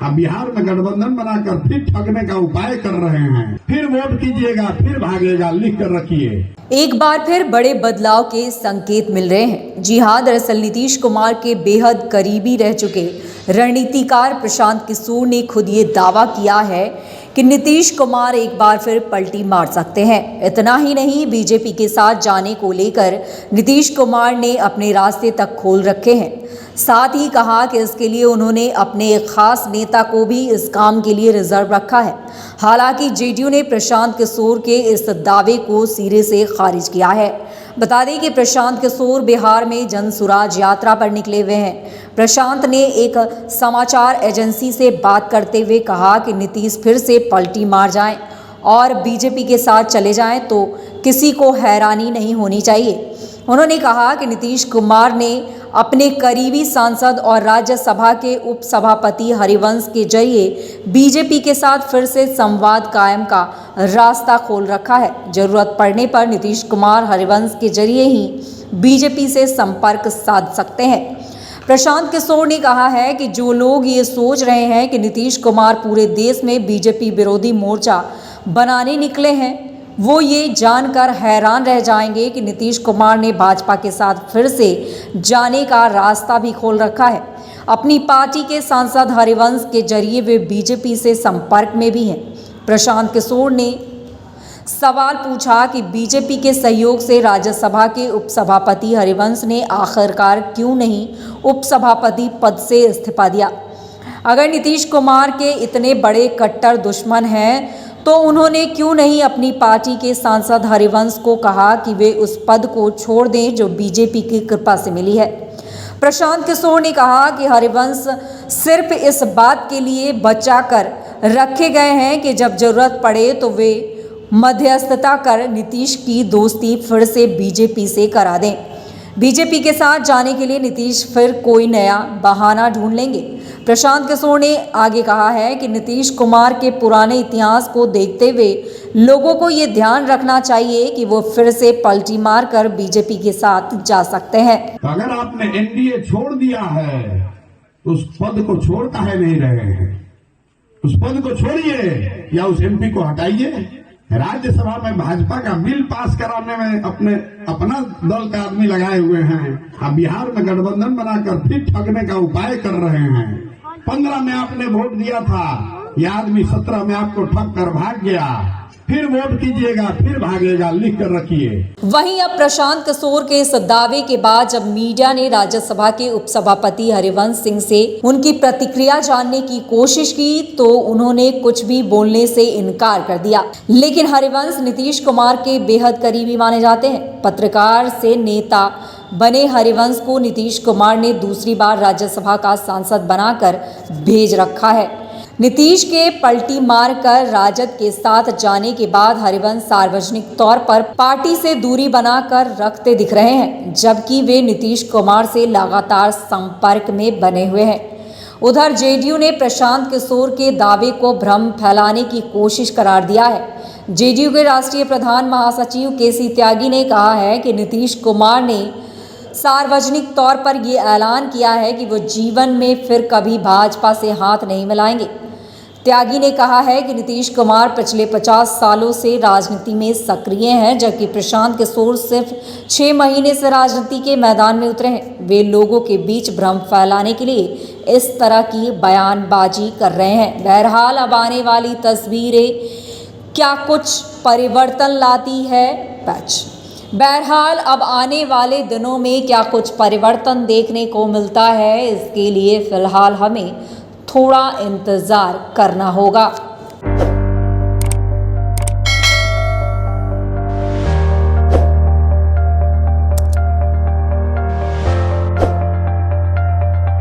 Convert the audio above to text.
अब बिहार में गठबंधन बनाकर फिर ठगने का उपाय कर रहे हैं। फिर वोट कीजिएगा, फिर भागेगा, लिख कर रखिए। एक बार फिर बड़े बदलाव के संकेत मिल रहे हैं। जी हां, दरअसल नीतीश कुमार के बेहद करीबी रह चुके रणनीतिकार प्रशांत किशोर ने खुद ये दावा किया है कि नीतीश कुमार एक बार फिर पलटी मार सकते हैं। इतना ही नहीं, बीजेपी के साथ जाने को लेकर नीतीश कुमार ने अपने रास्ते तक खोल रखे हैं। साथ ही कहा कि इसके लिए उन्होंने अपने एक खास नेता को भी इस काम के लिए रिजर्व रखा है। हालांकि जेडीयू ने प्रशांत किशोर के इस दावे को सिरे से खारिज किया है। बता दें कि प्रशांत किशोर बिहार में जन सुराज यात्रा पर निकले हुए हैं। प्रशांत ने एक समाचार एजेंसी से बात करते हुए कहा कि नीतीश फिर से पलटी मार जाएं और बीजेपी के साथ चले जाएं तो किसी को हैरानी नहीं होनी चाहिए। उन्होंने कहा कि नीतीश कुमार ने अपने करीबी सांसद और राज्यसभा के उपसभापति हरिवंश के जरिए बीजेपी के साथ फिर से संवाद कायम का रास्ता खोल रखा है। जरूरत पड़ने पर नीतीश कुमार हरिवंश के जरिए ही बीजेपी से संपर्क साध सकते हैं। प्रशांत किशोर ने कहा है कि जो लोग ये सोच रहे हैं कि नीतीश कुमार पूरे देश में बीजेपी विरोधी मोर्चा बनाने निकले हैं, वो ये जानकर हैरान रह जाएंगे कि नीतीश कुमार ने भाजपा के साथ फिर से जाने का रास्ता भी खोल रखा है। अपनी पार्टी के सांसद हरिवंश के जरिए वे बीजेपी से संपर्क में भी हैं। प्रशांत किशोर ने सवाल पूछा कि बीजेपी के सहयोग से राज्यसभा के उपसभापति हरिवंश ने आखिरकार क्यों नहीं उपसभापति पद से इस्तीफा दिया। अगर नीतीश कुमार के इतने बड़े कट्टर दुश्मन हैं तो उन्होंने क्यों नहीं अपनी पार्टी के सांसद हरिवंश को कहा कि वे उस पद को छोड़ दें जो बीजेपी की कृपा से मिली है। प्रशांत किशोर ने कहा कि हरिवंश सिर्फ इस बात के लिए बचा कर रखे गए हैं कि जब जरूरत पड़े तो वे मध्यस्थता कर नीतीश की दोस्ती फिर से बीजेपी से करा दें। बीजेपी के साथ जाने के लिए नीतीश फिर कोई नया बहाना ढूंढ लेंगे। प्रशांत किशोर ने आगे कहा है कि नीतीश कुमार के पुराने इतिहास को देखते हुए लोगों को ये ध्यान रखना चाहिए कि वो फिर से पलटी मार कर बीजेपी के साथ जा सकते हैं। अगर आपने एनडीए छोड़ दिया है तो उस पद को छोड़ काहे नहीं रहे हैं? उस पद को छोड़िए या उस एमपी को हटाइए। राज्यसभा में भाजपा का बिल पास कराने में अपना दल का आदमी लगाए हुए हैं। अब बिहार में गठबंधन बनाकर फिर ठगने का उपाय कर रहे हैं। 15 में आपने वोट दिया था, यह आदमी 17 में आपको ठग कर भाग गया। फिर वोट कीजिएगा, फिर भागेगा, लिख कर रखिए। वहीं अब प्रशांत किशोर के इस दावे के बाद जब मीडिया ने राज्यसभा के उपसभापति हरिवंश सिंह से उनकी प्रतिक्रिया जानने की कोशिश की तो उन्होंने कुछ भी बोलने से इनकार कर दिया। लेकिन हरिवंश नीतीश कुमार के बेहद करीबी माने जाते हैं। पत्रकार से नेता बने हरिवंश को नीतीश कुमार ने दूसरी बार राज्यसभा का सांसद बनाकर भेज रखा है। नीतीश के पलटी मारकर राजद के साथ जाने के बाद हरिवंश सार्वजनिक तौर पर पार्टी से दूरी बनाकर रखते दिख रहे हैं, जबकि वे नीतीश कुमार से लगातार संपर्क में बने हुए हैं। उधर जेडीयू ने प्रशांत किशोर के दावे को भ्रम फैलाने की कोशिश करार दिया है। जेडीयू के राष्ट्रीय प्रधान महासचिव केसी त्यागी ने कहा है कि नीतीश कुमार ने सार्वजनिक तौर पर ये ऐलान किया है कि वो जीवन में फिर कभी भाजपा से हाथ नहीं मिलाएंगे। त्यागी ने कहा है कि नीतीश कुमार पिछले 50 सालों से राजनीति में सक्रिय हैं, जबकि प्रशांत किशोर सिर्फ 6 महीने से राजनीति के मैदान में उतरे हैं। वे लोगों के बीच भ्रम फैलाने के लिए इस तरह की बयानबाजी कर रहे हैं। बहरहाल अब आने वाली तस्वीरें क्या कुछ परिवर्तन लाती है बहरहाल अब आने वाले दिनों में क्या कुछ परिवर्तन देखने को मिलता है, इसके लिए फिलहाल हमें थोड़ा इंतज़ार करना होगा।